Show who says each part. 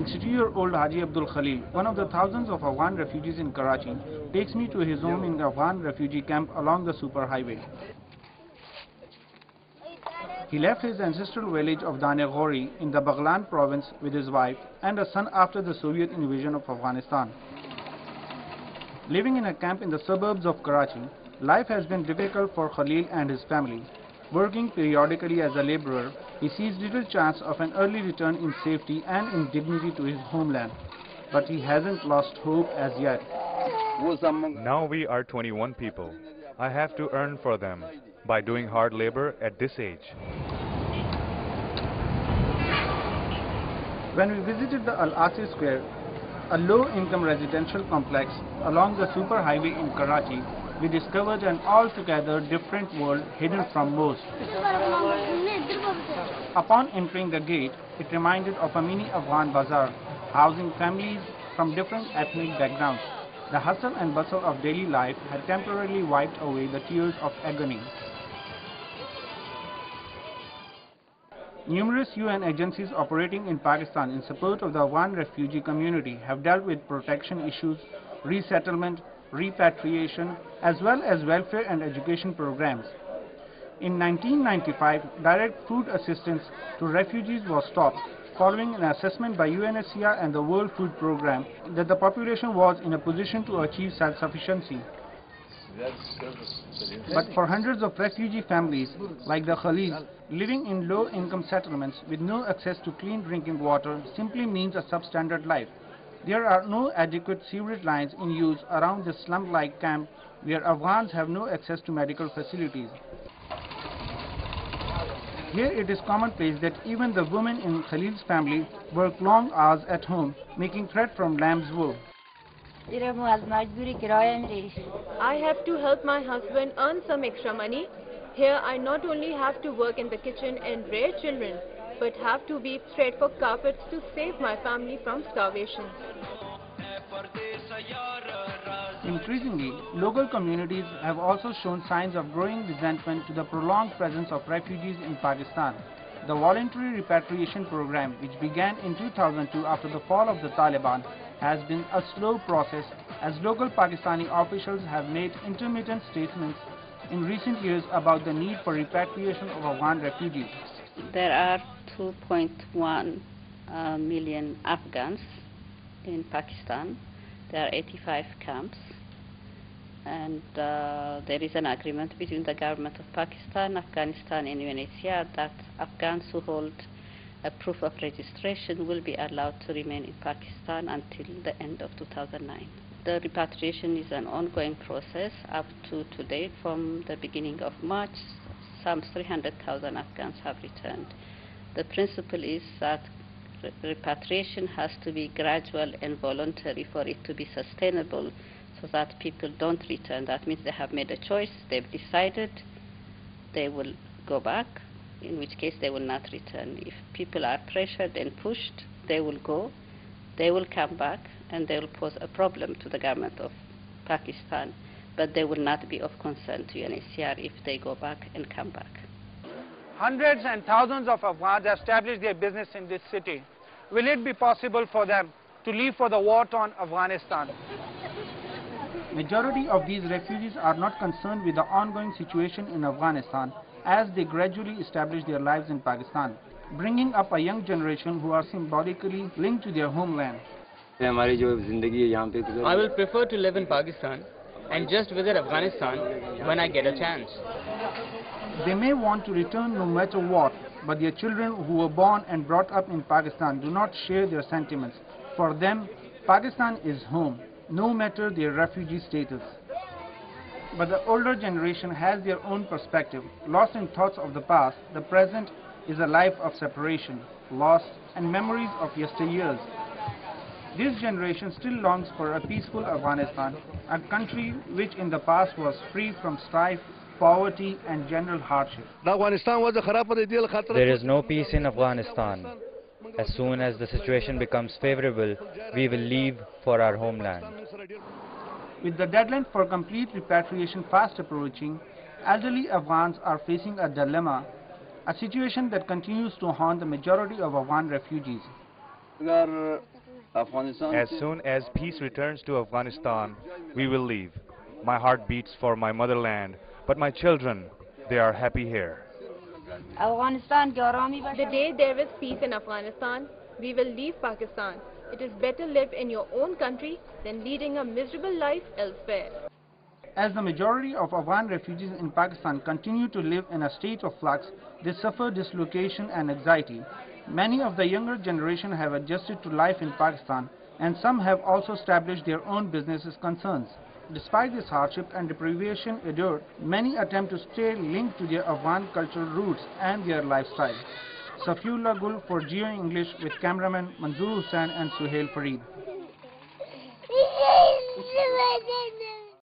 Speaker 1: 62-year-old Haji Abdul Khalil, one of the thousands of Afghan refugees in Karachi, takes me to his home in the Afghan refugee camp along the superhighway. He left his ancestral village of Dane-Ghori in the Baghlan province with his wife and a son after the Soviet invasion of Afghanistan. Living in a camp in the suburbs of Karachi, life has been difficult for Khalil and his family. Working periodically as a laborer, he sees little chance of an early return in safety and in dignity to his homeland. But he hasn't lost hope as yet.
Speaker 2: Now we are 21 people. I have to earn for them by doing hard labor at this age.
Speaker 1: When we visited the Al-Asir Square, a low-income residential complex along the superhighway in Karachi, we discovered an altogether different world hidden from most. Upon entering the gate, it reminded of a mini Afghan bazaar, housing families from different ethnic backgrounds. The hustle and bustle of daily life had temporarily wiped away the tears of agony. Numerous UN agencies operating in Pakistan in support of the Afghan refugee community have dealt with protection issues, resettlement, repatriation, as well as welfare and education programs. In 1995, direct food assistance to refugees was stopped following an assessment by UNHCR and the World Food Programme that the population was in a position to achieve self-sufficiency. But for hundreds of refugee families, like the Khalils, living in low-income settlements with no access to clean drinking water simply means a substandard life. There are no adequate sewerage lines in use around this slum-like camp where Afghans have no access to medical facilities. Here it is commonplace that even the women in Khalil's family work long hours at home, making thread from lamb's wool.
Speaker 3: I have to help my husband earn some extra money. Here I not only have to work in the kitchen and rear children, but have to weave thread for carpets to save my family from starvation.
Speaker 1: Increasingly, local communities have also shown signs of growing resentment to the prolonged presence of refugees in Pakistan. The voluntary repatriation program, which began in 2002 after the fall of the Taliban, has been a slow process as local Pakistani officials have made intermittent statements in recent years about the need for repatriation of Afghan refugees.
Speaker 4: There are 2.1 million Afghans in Pakistan. There are 85 camps, and there is an agreement between the government of Pakistan, Afghanistan and UNHCR that Afghans who hold a proof of registration will be allowed to remain in Pakistan until the end of 2009. The repatriation is an ongoing process up to today. From the beginning of March, some 300,000 Afghans have returned. The principle is that repatriation has to be gradual and voluntary for it to be sustainable, so that people don't return. That means they have made a choice, they've decided they will go back, in which case they will not return. If people are pressured and pushed, they will go, they will come back, and they will pose a problem to the government of Pakistan, but they will not be of concern to UNHCR if they go back and come back.
Speaker 1: Hundreds and thousands of Afghans established their business in this city. Will it be possible for them to leave for the war-torn Afghanistan? Majority of these refugees are not concerned with the ongoing situation in Afghanistan as they gradually establish their lives in Pakistan, bringing up a young generation who are symbolically linked to their homeland.
Speaker 5: I
Speaker 6: will prefer to live in Pakistan and just visit Afghanistan when I get a chance.
Speaker 1: They may want to return no matter what, but their children who were born and brought up in Pakistan do not share their sentiments. For them, Pakistan is home, no matter their refugee status. But the older generation has their own perspective. Lost in thoughts of the past, the present is a life of separation, loss, and memories of yesteryears. This generation still longs for a peaceful Afghanistan, a country which in the past was free from strife, poverty and general hardship.
Speaker 7: There is no peace in Afghanistan. As soon as the situation becomes favorable, we will leave for our homeland.
Speaker 1: With the deadline for complete repatriation fast approaching, elderly Afghans are facing a dilemma, a situation that continues to haunt the majority of Afghan refugees.
Speaker 2: As soon as peace returns to Afghanistan, we will leave. My heart beats for my motherland, but my children, they are happy here.
Speaker 3: The day there is peace in Afghanistan, we will leave Pakistan. It is better live in your own country than leading a miserable life elsewhere.
Speaker 1: As the majority of Afghan refugees in Pakistan continue to live in a state of flux, they suffer dislocation and anxiety. Many of the younger generation have adjusted to life in Pakistan, and some have also established their own businesses concerns. Despite this hardship and deprivation endured, many attempt to stay linked to their Afghan cultural roots and their lifestyle. Safiullah Gul for Geo English with cameraman Manzoor Hussain and Suhail Fareed.